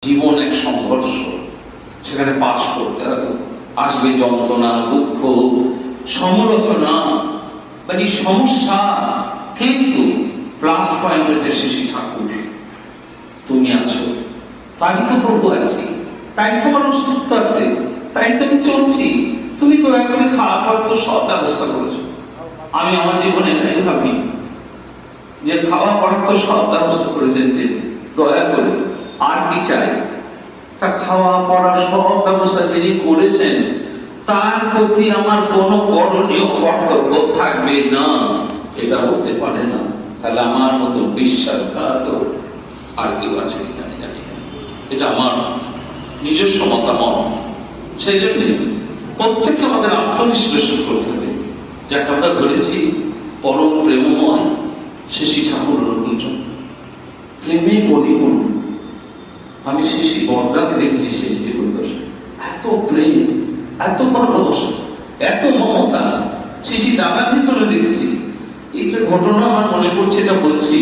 জীবন এক সংঘর্ষ, সেখানে পাশ করতে হবে। আসবে যন্ত্রণা, দুঃখ, সমালোচনা, মানে সমস্যা, কিন্তু প্লাস পয়েন্ট হচ্ছে শিশি ঠাকুর, তুমি আছো, তাই তো প্রভু আছি, তাই তো আমার অস্তিত্ব আছে, তাই তো আমি চলছি। তুমি তো একদম খাওয়া পড়ার তো সব ব্যবস্থা করেছো। আমি আমার জীবনে এটাই ভাবি যে খাওয়া পড়ার তো সব ব্যবস্থা করেছেন তিনি, দয়া করে আর কি চাই? তা খাওয়া পড়া সব ব্যবস্থা যিনি করেছেন, তার প্রতি আমার কোনো করণীয় কর্তব্য থাকবে না, এটা হতে পারে না। তাহলে আমার মতো বিশ্বাসঘাতক আর কেউ আছে কিনা আমি জানি না, এটা আমার নিজস্ব মতামত। সেই জন্য প্রত্যেককে আমাদের আত্মবিশ্লেষণ করতে হবে। যাকে আমরা ধরেছি পরম প্রেমময় শিশি ঠাকুর প্রেমে পরিপূর্ণ। আমি শিশি বর্দাকে দেখেছি সেই জীবনদশা, এত প্রেম, এত ভালোবাসা, এত মমতা শিশি দাদার ভিতরে দেখেছি। এইটা ঘটনা আমার মনে পড়ছে, এটা বলছি